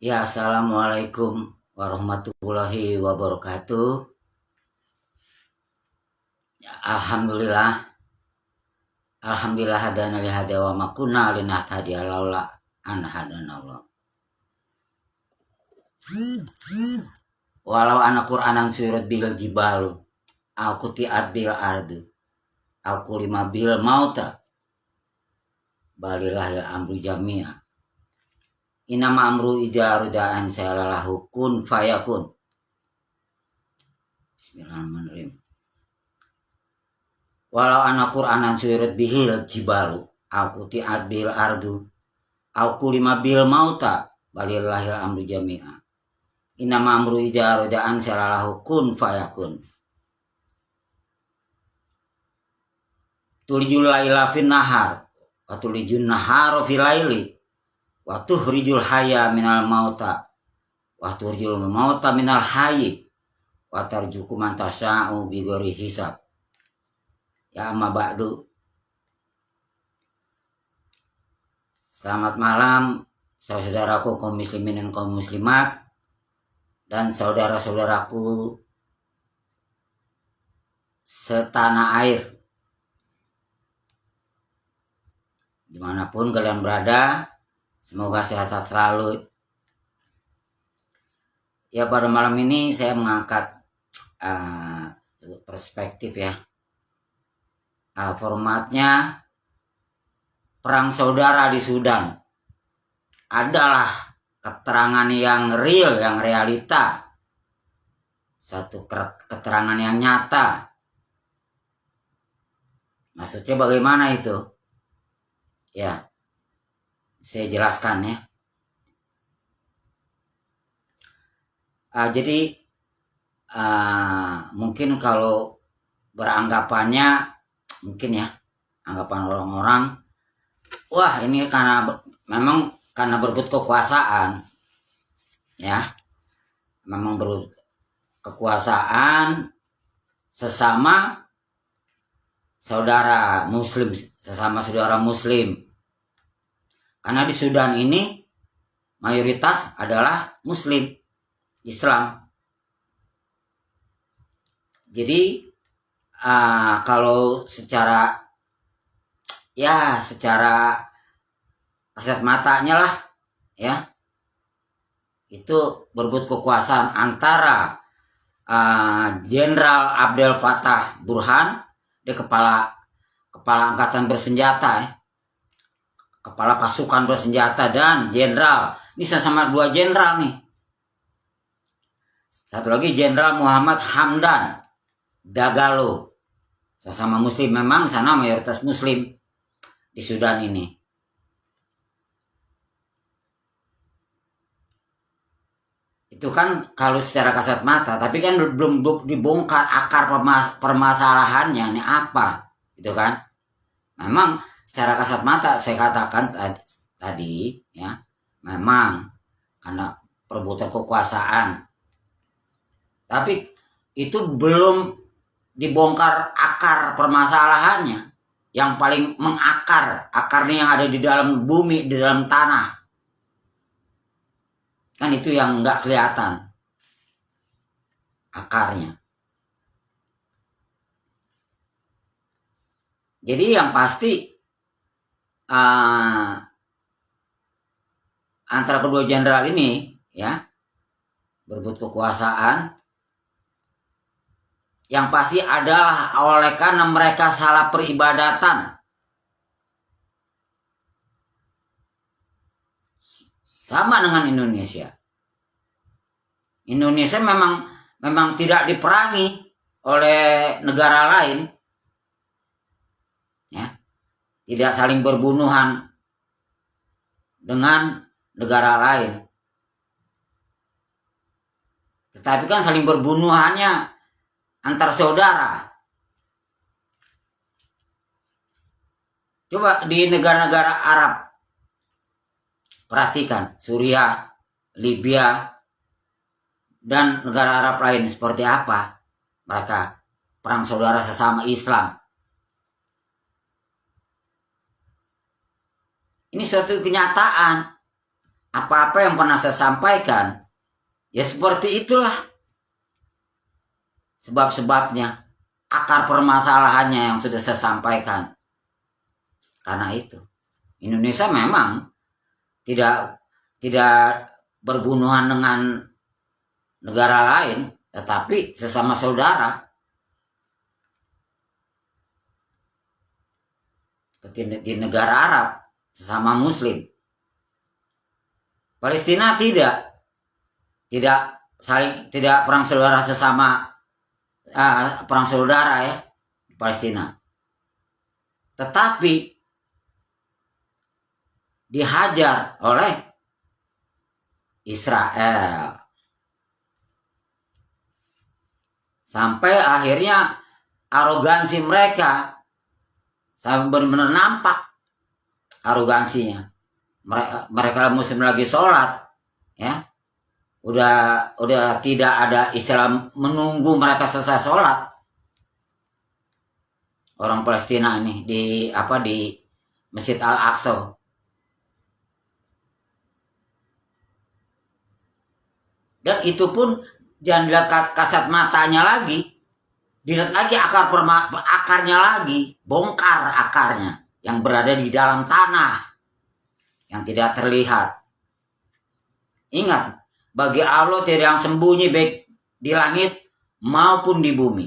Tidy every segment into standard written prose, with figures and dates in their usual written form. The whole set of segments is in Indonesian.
Ya, assalamualaikum warahmatullahi wabarakatuh. Ya, alhamdulillah hadana li hada wa ma kunna linahtadiya laula an hadanallah. Walau anak Qur'anan surat bil jibalu, aku tiat bil ardu, aku lima bil mauta, balilahil amru jami'a. Inama amru ijarudaan salalahu kun fayakun. Bismillahirrahmanirrahim. Walau anak Qur'anan surat bihil jibalu, aku tiat bil ardu, aku lima bil mauta, balilahil amru jami'a. Inama amru ijarudaan salalahu kun fayakun. Tulijul laila fin nahar, wa tulijun nahara fil laili, wa tuhrijul hayya minal mauta, wa tuhrijul mauta minal hayyi, wa tarjuku man tasya'u bighairi hisab. Ya amma ba'du. Selamat malam saudaraku kaum muslimin dan kaum muslimat, dan saudara-saudaraku setanah air, dimanapun kalian berada, semoga sehat selalu. Ya, pada malam ini saya mengangkat perspektif ya. Formatnya perang saudara di Sudan adalah keterangan yang real, yang realita, satu keterangan yang nyata. Maksudnya bagaimana itu? Ya, saya jelaskan ya. Jadi mungkin kalau beranggapannya, mungkin ya, anggapan orang-orang, wah ini memang karena berebut kekuasaan, ya, memang berebut kekuasaan sesama saudara muslim, karena di Sudan ini mayoritas adalah muslim Islam. Jadi kalau secara kasat matanya lah ya, itu berebut kekuasaan antara Jenderal Abdel Fattah Burhan, dia kepala angkatan bersenjata ya, kepala pasukan bersenjata, dan jenderal, ini sama dua jenderal nih. Satu lagi Jenderal Muhammad Hamdan Dagalo, sesama muslim, memang sana mayoritas muslim di Sudan ini. Itu kan kalau secara kasat mata, tapi kan belum dibongkar akar permasalahannya ini apa, gitu kan. Memang secara kasat mata saya katakan tadi ya, memang karena perebutan kekuasaan, tapi itu belum dibongkar akar permasalahannya, yang paling mengakar, akarnya yang ada di dalam bumi, di dalam tanah. Kan itu yang nggak kelihatan akarnya. Jadi yang pasti antara kedua jenderal ini ya, berebut kekuasaan, yang pasti adalah oleh karena mereka salah peribadatan. Sama dengan Indonesia. Indonesia memang tidak diperangi oleh negara lain. Ya. Tidak saling berbunuhan dengan negara lain. Tetapi kan saling berbunuhannya antar saudara. Coba di negara-negara Arab, perhatikan, Suriah, Libya, dan negara Arab lain seperti apa mereka perang saudara sesama Islam. Ini suatu kenyataan. apa-apa yang pernah saya sampaikan, ya seperti itulah sebab-sebabnya, akar permasalahannya yang sudah saya sampaikan. Karena itu, Indonesia memang tidak berbunuhan dengan negara lain, tetapi sesama saudara. Seperti di negara Arab, sesama Muslim. Palestina tidak perang saudara sesama perang saudara ya di Palestina. Tetapi dihajar oleh Israel. Sampai akhirnya arogansi mereka sampai benar-benar nampak arogansinya. Mereka Muslim lagi sholat, ya, udah tidak ada istilah menunggu mereka selesai sholat. Orang Palestina ini di Masjid Al-Aqsa. Dan itu pun jangan dilihat kasat matanya lagi, dilihat lagi akarnya lagi, bongkar akarnya yang berada di dalam tanah yang tidak terlihat. Ingat, bagi Allah tidak yang sembunyi baik di langit maupun di bumi.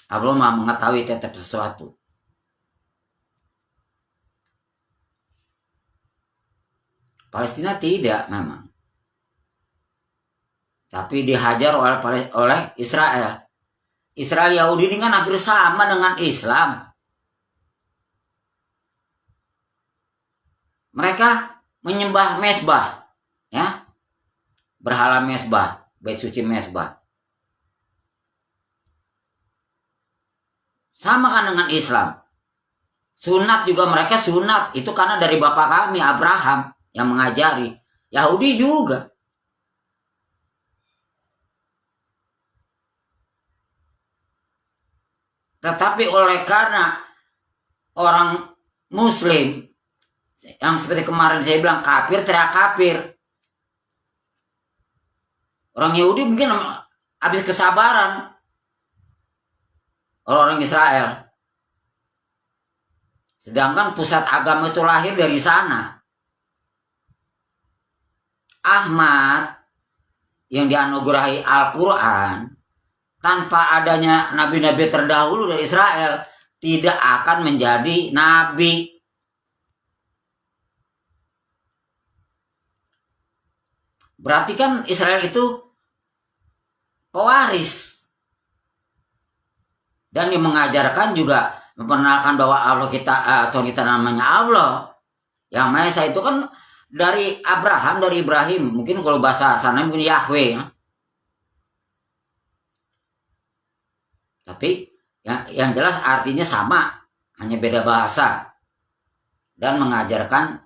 Allah Maha mengetahui tiap sesuatu. Palestina tidak memang, tapi dihajar oleh Israel. Israel Yahudi ini kan hampir sama dengan Islam. Mereka menyembah mesbah, ya, berhala mesbah, bait suci mesbah. Sama kan dengan Islam. Sunat juga mereka sunat, itu karena dari bapak kami Abraham yang mengajari. Yahudi juga. Tetapi oleh karena orang Muslim yang seperti kemarin saya bilang kafir teriak kafir. Orang Yahudi mungkin habis kesabaran. Orang Israel. Sedangkan pusat agama itu lahir dari sana. Ahmad yang dianugerahi Al-Quran tanpa adanya nabi-nabi terdahulu dari Israel tidak akan menjadi nabi. Berarti kan Israel itu pewaris. Dan yang mengajarkan juga memperkenalkan bahwa Allah Tuhan kita namanya Allah. Yang Maha Esa itu kan dari Abraham, dari Ibrahim. Mungkin kalau bahasa sana mungkin Yahweh. Ya. Tapi yang jelas artinya sama. Hanya beda bahasa. Dan mengajarkan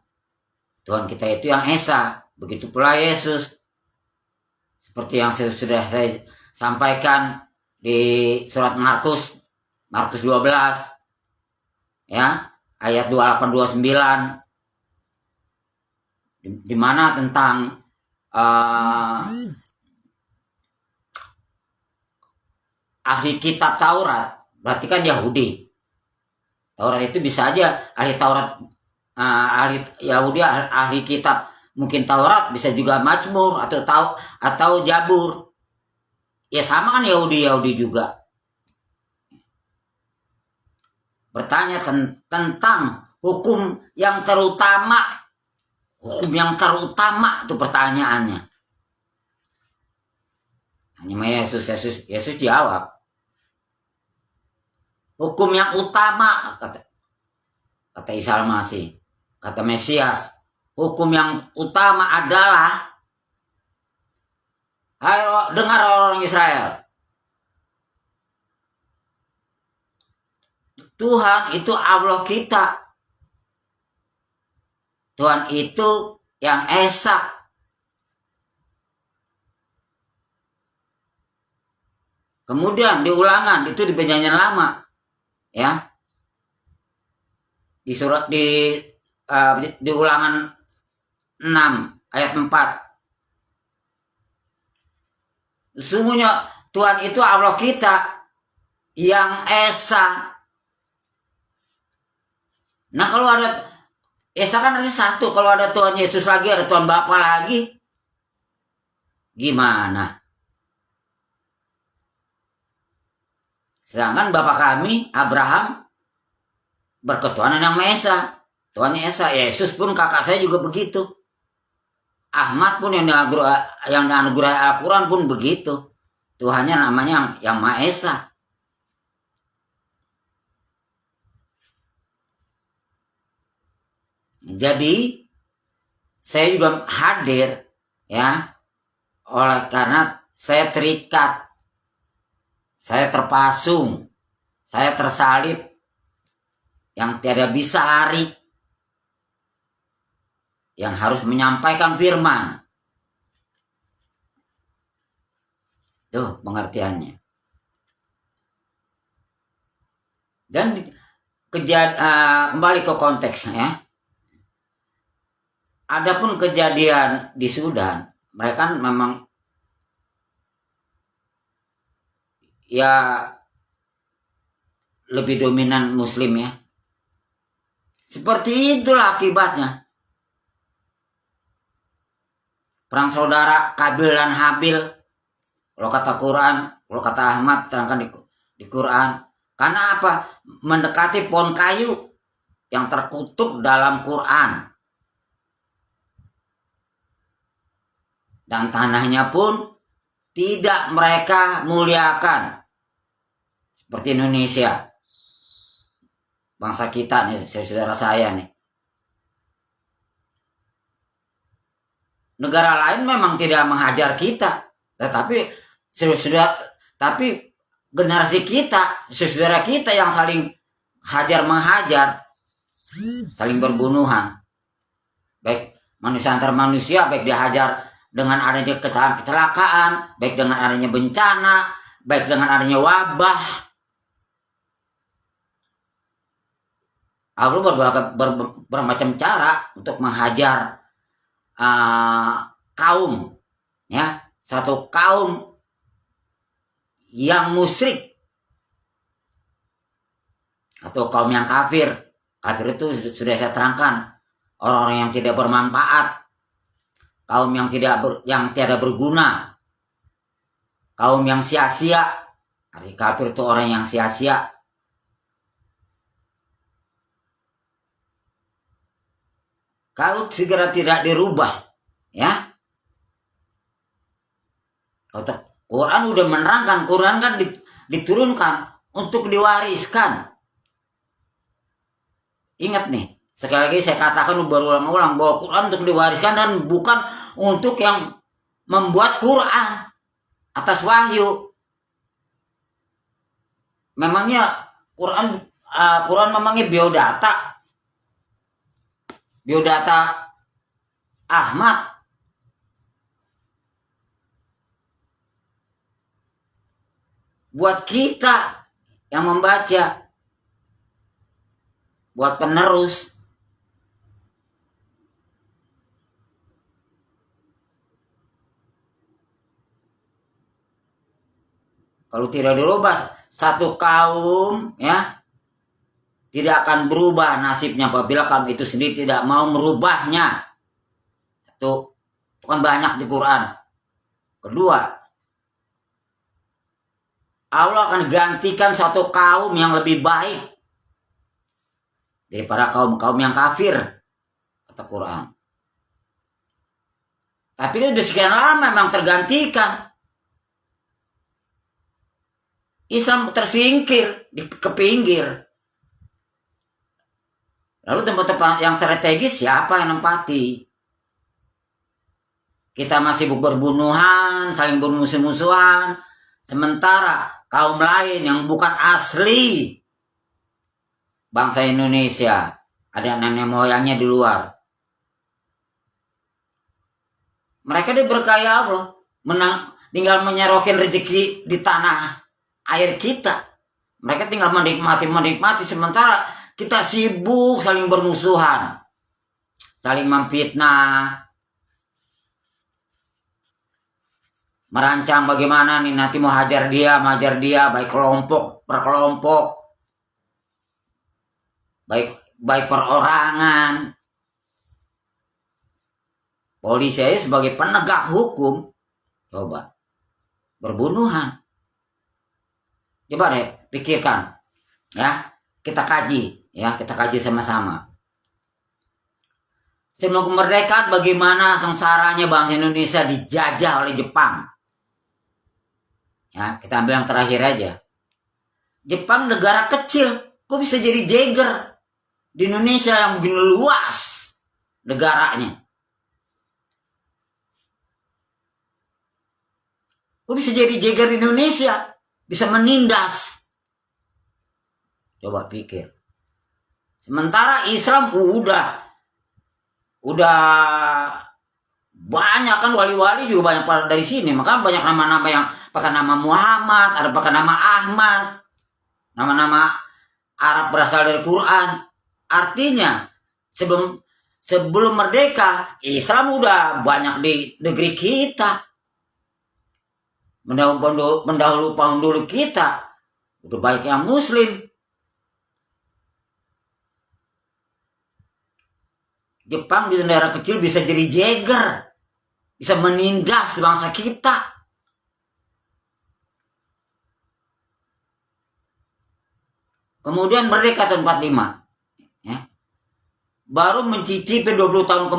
Tuhan kita itu yang Esa. Begitu pula Yesus. Seperti yang sudah saya sampaikan di surat Markus 12 ya, ayat 28-29 di mana tentang ahli kitab Taurat, berarti kan Yahudi. Taurat itu bisa aja ahli Taurat, ahli Yahudi, ahli kitab mungkin Taurat, bisa juga Mazmur atau Jabur. Ya sama kan Yahudi juga. Bertanya tentang hukum yang terutama. Hukum yang terutama itu pertanyaannya. Hanya Yesus jawab. Hukum yang utama, kata Isa Al-Masih, kata Mesias. Hukum yang utama adalah, ayo dengar orang Israel. Tuhan itu Allah kita. Tuhan itu yang Esa. Kemudian di Ulangan itu di Perjanjian Lama, ya. Di surat di Ulangan 6 ayat 4. Sesungguhnya Tuhan itu Allah kita yang Esa. Nah kalau ada Esa kan ada satu, kalau ada Tuhan Yesus lagi, ada Tuhan Bapa lagi, gimana? Sedangkan Bapa kami Abraham berketuhanan yang Maha Esa, Tuhannya Esa. Yesus pun kakak saya juga begitu. Ahmad pun yang dianugerahi Al-Quran pun begitu. Tuhannya namanya yang Maha Esa. Jadi saya juga hadir ya, oleh karena saya terikat, saya terpasung, saya tersalib, yang tiada bisa lari, yang harus menyampaikan firman. Tuh pengertiannya. Dan kembali ke konteksnya ya. Adapun kejadian di Sudan, mereka memang ya lebih dominan Muslim ya. Seperti itulah akibatnya. Perang saudara Kabil dan Habil. Kalau kata Quran, kalau kata Ahmad terangkan di Quran. Karena apa? Mendekati pohon kayu yang terkutuk dalam Quran. Dan tanahnya pun tidak mereka muliakan. Seperti Indonesia. Bangsa kita nih, saudara saya nih. Negara lain memang tidak menghajar kita. Tetapi generasi kita, saudara kita yang saling hajar menghajar, saling berbunuhan. Baik manusia antar manusia, baik dihajar dengan adanya kecelakaan, baik dengan adanya bencana, baik dengan adanya wabah. Allah bermacam cara untuk menghajar kaum, ya, satu kaum yang musyrik atau kaum yang kafir. Kafir itu sudah saya terangkan, orang-orang yang tidak bermanfaat, kaum yang tiada berguna, kaum yang sia-sia. Arti kafir itu orang yang sia-sia. Kalau segera tidak dirubah, ya. Quran udah menerangkan, Quran kan diturunkan untuk diwariskan. Ingat nih, sekali lagi saya katakan berulang-ulang bahwa Quran untuk diwariskan dan bukan untuk yang membuat Quran atas wahyu. Memangnya Quran memangnya biodata Ahmad. Buat kita yang membaca, buat penerus. Kalau tidak dirubah, satu kaum ya tidak akan berubah nasibnya apabila kaum itu sendiri tidak mau merubahnya. Itu kan banyak di Quran. Kedua, Allah akan gantikan satu kaum yang lebih baik daripada kaum-kaum yang kafir, kata Quran. Tapi udah sekian lama memang tergantikan. Islam tersingkir ke pinggir. Lalu tempat-tempat yang strategis siapa yang nempati? Kita masih berbunuhan, saling bermusuh-musuhan. Sementara kaum lain yang bukan asli bangsa Indonesia, ada nenek moyangnya di luar, mereka diberkahi Allah, tinggal menyerokin rezeki di tanah air kita. Mereka tinggal menikmati, sementara kita sibuk saling bermusuhan, saling memfitnah, merancang bagaimana nih nanti mau hajar dia, baik kelompok per kelompok, baik perorangan. Polisi aja sebagai penegak hukum, coba berbunuhan. Coba deh pikirkan, ya kita kaji sama-sama. Sebelum kemerdekaan bagaimana sengsaranya bangsa Indonesia dijajah oleh Jepang. Ya, kita ambil yang terakhir aja. Jepang negara kecil, kok bisa jadi jeger di Indonesia yang begini luas negaranya? Kok bisa jadi jeger di Indonesia? Bisa menindas. Coba pikir. Sementara Islam udah banyak kan, wali-wali juga banyak dari sini. Maka banyak nama-nama yang pakai nama Muhammad, ada pakai nama Ahmad, nama-nama Arab berasal dari Quran. Artinya sebelum merdeka Islam udah banyak di negeri kita. Mendahulu penduduk kita udah banyak yang Muslim. Jepang di negara kecil bisa jadi jeger, bisa menindas bangsa kita. Kemudian merdeka tahun 45, ya. Baru mencicipi 20 tahun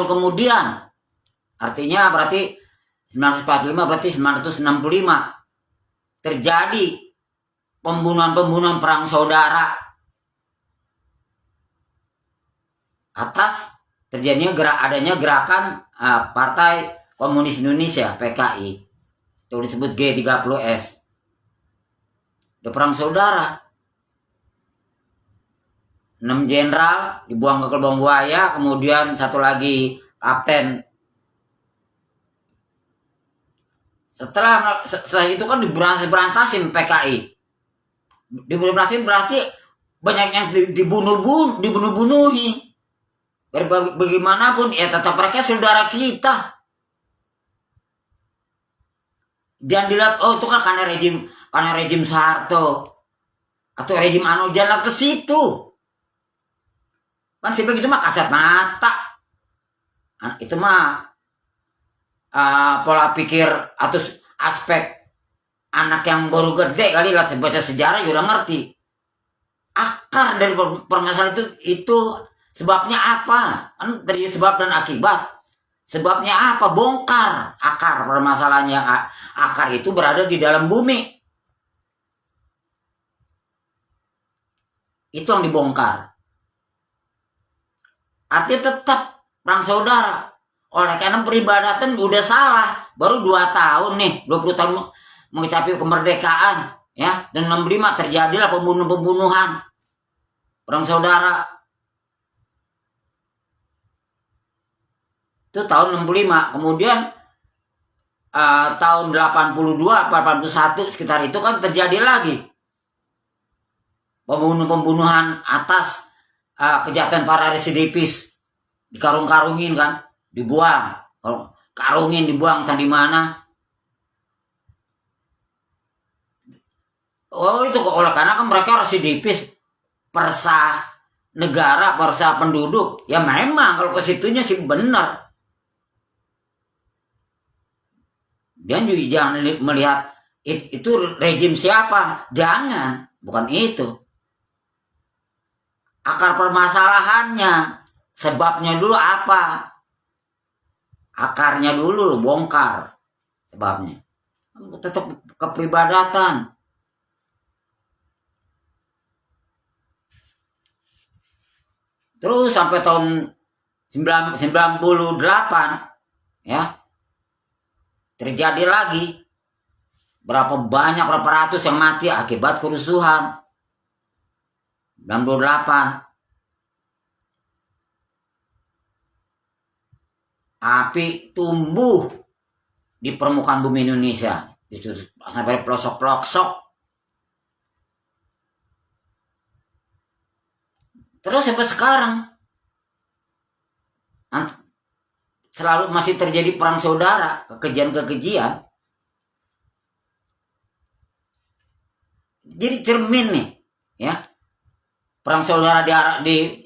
kemudian. Artinya berarti 1945 berarti 1965 terjadi pembunuhan perang saudara atas terjadinya adanya gerakan Partai Komunis Indonesia PKI, itu disebut G30S. Ada perang saudara, 6 jenderal dibuang ke lubang buaya, kemudian satu lagi kapten. Setelah itu kan diberantasin PKI. Diberantasin berarti banyak yang dibunuh-bunuhi. Bagaimanapun ya tetap mereka saudara kita. Jangan dilihat itu kan karena rejim Soeharto atau rejim Anu, jangan ke situ. Kan seperti itu mah kasat mata. Itu mah pola pikir atau aspek anak yang baru gede kali lah, baca sejarah juga ngerti. Akar dari permasalahan itu sebabnya apa? Kan dari sebab dan akibat. Sebabnya apa? Bongkar akar permasalahannya. Akar itu berada di dalam bumi. Itu yang dibongkar. Artinya tetap perang saudara. Oleh karena peribadatan udah salah. Baru 2 tahun nih, 20 tahun mencapai kemerdekaan, ya. Dan 65 terjadilah pembunuhan. Perang saudara. Itu tahun 65. Kemudian tahun 82 81 sekitar itu kan terjadi lagi pembunuhan atas kejahatan para residivis. Dikarung-karungin kan, dibuang, karungin dibuang entah di mana. Oh itu oleh karena kan mereka residivis, persah negara, persah penduduk. Ya memang kalau ke situnya sih benar. Dan juga jangan melihat itu rejim siapa, jangan, bukan itu. Akar permasalahannya, sebabnya dulu apa? Akarnya dulu bongkar sebabnya. Tetap kepribadatan. Terus sampai tahun 98 ya. Terjadi lagi berapa ratus yang mati akibat kerusuhan 98. Api tumbuh di permukaan bumi Indonesia sampai pelosok-pelosok. Terus sampai sekarang selalu masih terjadi perang saudara, kekejian-kekejian. Jadi cermin nih, ya. Perang saudara di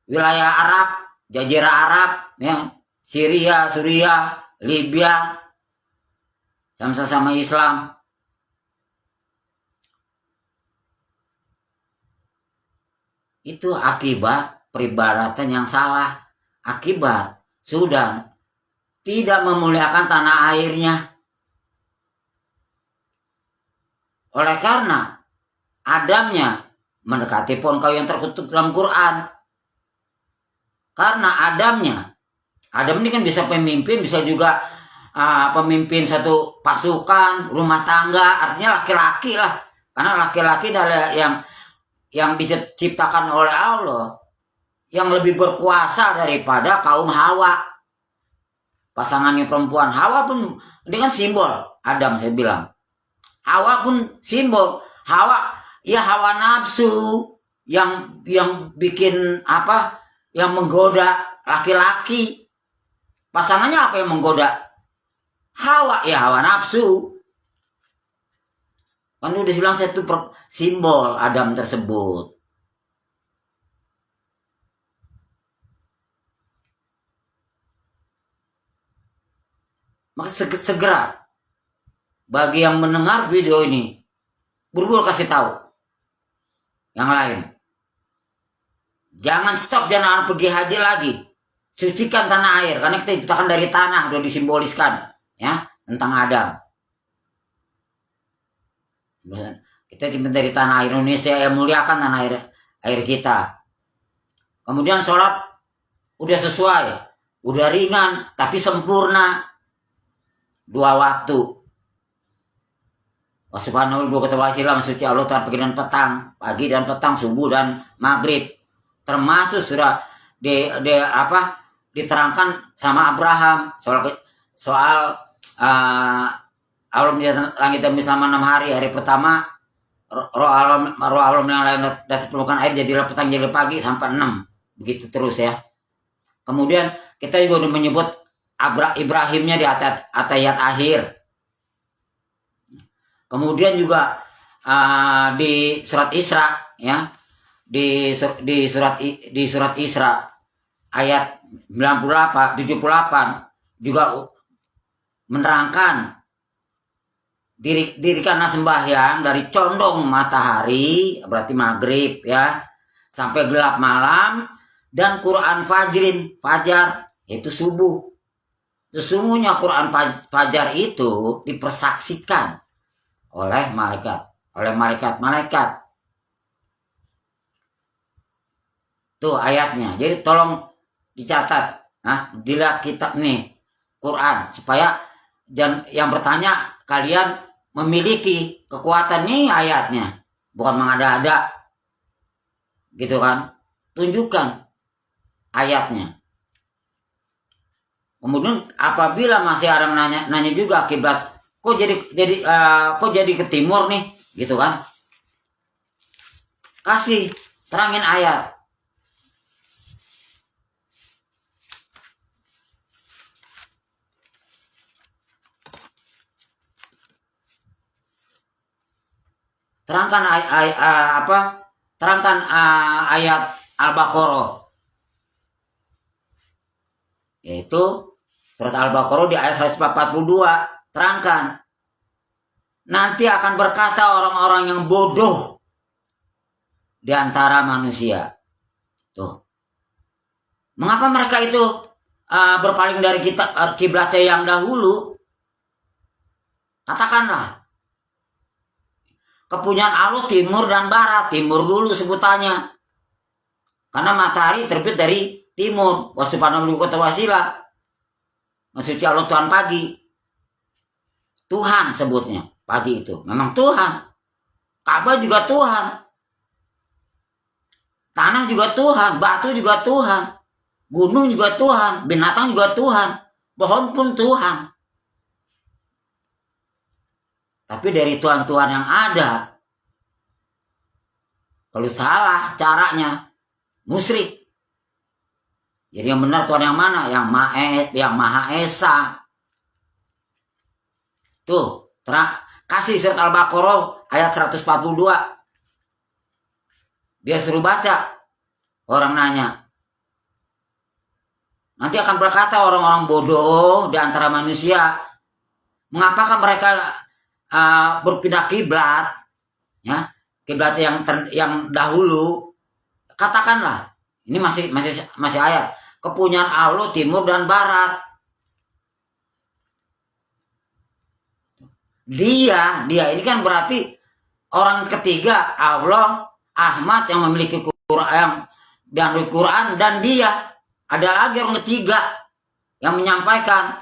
wilayah Arab, Jazirah Arab, ya. Syria, Suriah, Libya, sama-sama Islam. Itu akibat peribadatan yang salah. Akibat Sudan tidak memuliakan tanah airnya. Oleh karena Adamnya mendekati pohon kayu yang terkutuk dalam Quran. Karena Adam ini kan bisa pemimpin, bisa juga pemimpin satu pasukan, rumah tangga, artinya laki-laki lah. Karena laki-laki adalah yang diciptakan oleh Allah, yang lebih berkuasa daripada kaum Hawa. Pasangannya perempuan, Hawa pun ini kan simbol Adam, saya bilang. Hawa pun simbol. Hawa nafsu yang bikin apa? Yang menggoda laki-laki. Pasangannya apa yang menggoda? Hawa nafsu. Kan udah bilang satu simbol Adam tersebut. Maka segera bagi yang mendengar video ini, buru-buru kasih tahu yang lain. Jangan stop, jangan pergi haji lagi. Sucikan tanah air, karena kita diciptakan dari tanah, udah disimboliskan, ya, tentang Adam. Kita diciptakan dari tanah air Indonesia, yang muliakan tanah air kita. Kemudian sholat udah sesuai, udah ringan, tapi sempurna. 2 waktu. Subhanahu wa ta'ala, suci Allah Tuhan pagi dan petang, subuh dan maghrib. Termasuk sudah diterangkan sama Abraham soal Allah menjadikan langit dan bumi selama 6 hari. Hari pertama roh alam yang lain dan permukaan air jadilah petang, jadi pagi sampai 6, begitu terus ya. Kemudian kita juga udah menyebut Ibrahimnya di ayat akhir. Kemudian juga di surat Isra, ya, di surat Isra ayat 78 juga menerangkan dirikanlah sembahyang dari condong matahari, berarti maghrib, ya, sampai gelap malam, dan Quran fajar itu subuh. Sesungguhnya Quran fajar itu dipersaksikan oleh malaikat. Tuh ayatnya. Jadi tolong dicatat, dilihat kitab nih Quran, supaya yang bertanya kalian memiliki kekuatan nih ayatnya, bukan mengada-ada, gitu kan? Tunjukkan ayatnya. Kemudian apabila masih ada nanya juga kiblat, kok jadi ke timur nih, gitu kan? Kasih terangin ayat. Terangkan ayat Al-Baqarah. Yaitu surat Al-Baqarah di ayat 142. Terangkan. Nanti akan berkata orang-orang yang bodoh di antara manusia. Tuh. Mengapa mereka itu berpaling dari kiblatnya yang dahulu? Katakanlah, kepunyaan Allah timur dan barat. Timur dulu sebutannya, karena matahari terbit dari timur. Subhanahu wa ta'ala, maksudnya Allah Tuhan pagi. Tuhan sebutnya pagi itu memang Tuhan. Ka'bah juga Tuhan, tanah juga Tuhan, batu juga Tuhan, gunung juga Tuhan, binatang juga Tuhan, pohon pun Tuhan. Tapi dari Tuhan-Tuhan yang ada, kalau salah caranya, musyrik. Jadi yang benar Tuhan yang mana? Yang Maha Esa. Tuh, kasih surat Al-Baqarah ayat 142. Biar suruh baca. Orang nanya. Nanti akan berkata orang-orang bodoh di antara manusia, mengapakah mereka berpindah kiblat? Ya, kiblat yang dahulu. Katakanlah, ini masih ayat. Kepunyaan Allah timur dan barat. Dia ini kan berarti orang ketiga, Allah, Ahmad yang memiliki Quran dan Quran, dan dia. Ada lagi orang ketiga yang menyampaikan,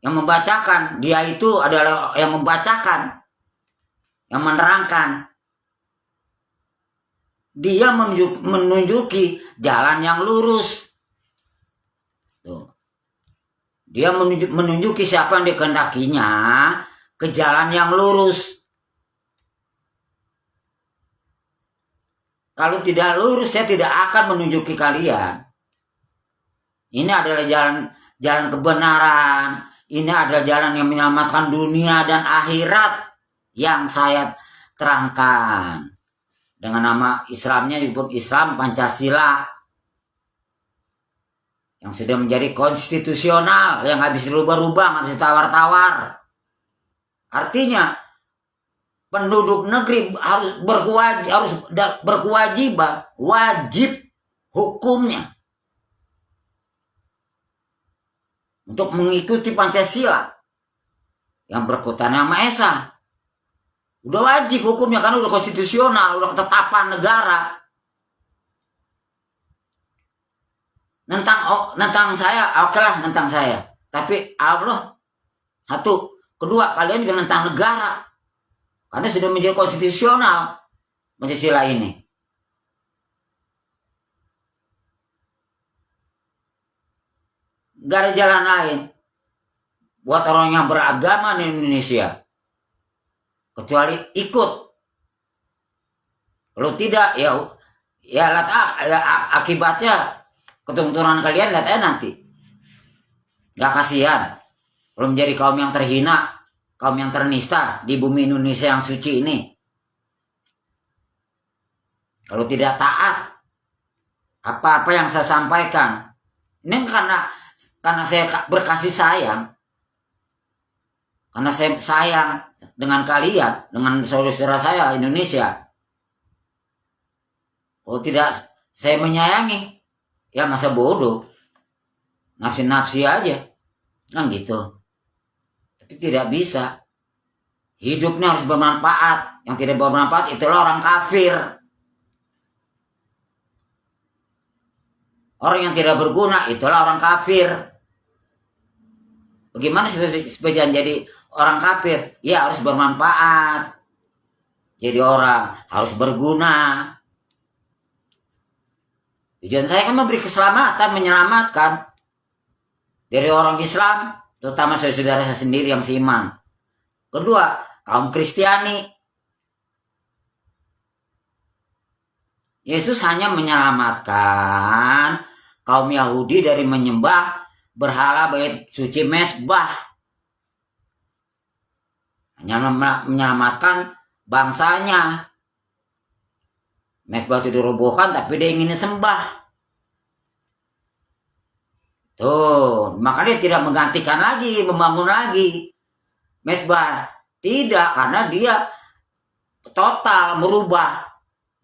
yang membacakan. Dia itu adalah yang membacakan, yang menerangkan. Dia menunjuki jalan yang lurus. Tuh. Dia menunjuki siapa yang dikehendakinya ke jalan yang lurus. Kalau tidak lurus, saya tidak akan menunjuki kalian. Ini adalah jalan kebenaran. Ini adalah jalan yang menyelamatkan dunia dan akhirat yang saya terangkan. Dengan nama Islamnya disebut Islam Pancasila. Yang sudah menjadi konstitusional. Yang nggak bisa berubah-ubah, nggak bisa tawar-tawar. Artinya, penduduk negeri harus berkewajiban, wajib hukumnya untuk mengikuti Pancasila yang berkutan yang Maha Esa. Udah wajib hukumnya karena udah konstitusional, udah ketetapan negara. Nentang saya, oke lah nentang saya. Tapi Allah satu, kedua kalian juga nentang negara. Karena sudah menjadi konstitusional Pancasila ini. Gak ada jalan lain buat orang yang beragama di Indonesia kecuali ikut. Kalau tidak, ya akibatnya keturunangan kalian lihat aja nanti. Gak kasihan kalau menjadi kaum yang terhina, kaum yang ternista di bumi Indonesia yang suci ini. Kalau tidak taat apa-apa yang saya sampaikan, ini karena saya berkasih sayang. Karena saya sayang dengan kalian, dengan saudara-saudara saya Indonesia. Kalau tidak saya menyayangi, ya masa bodoh. Nafsi-nafsi aja. Kan gitu. Tidak bisa. Hidupnya harus bermanfaat. Yang tidak bermanfaat itulah orang kafir. Orang yang tidak berguna itulah orang kafir. Bagaimana supaya jadi orang kafir? Ya harus bermanfaat. Jadi orang harus berguna. Tujuan saya kan memberi keselamatan, menyelamatkan dari orang Islam, terutama saudara saya sendiri yang seiman. Kedua, kaum Kristiani. Yesus hanya menyelamatkan kaum Yahudi dari menyembah berhala bait suci mezbah. Hanya menyelamatkan bangsanya. Mezbah itu dirobohkan tapi dia ingin sembah. Tuh, makanya tidak menggantikan lagi, membangun lagi mezbah. Tidak, karena dia total merubah.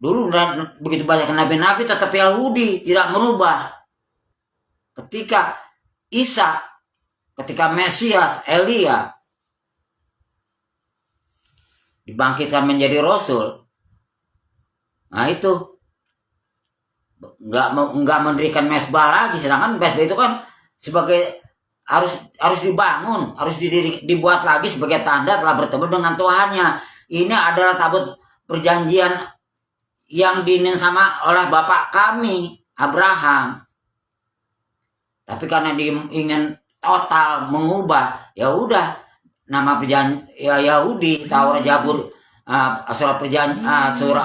Dulu begitu banyak nabi-nabi tetap Yahudi, tidak merubah. Ketika Isa, ketika Mesias, Elia dibangkitkan menjadi Rasul, nah itu nggak mendirikan mezbah lagi, sedangkan mezbah itu kan sebagai harus dibangun, harus dibuat lagi sebagai tanda telah bertemu dengan Tuhannya. Ini adalah tabut perjanjian yang diinin sama oleh bapak kami Abraham. Tapi karena dia ingin total mengubah, ya udah nama perjanjian ya Yahudi, Taurat, Zabur, surah perjanjian, surah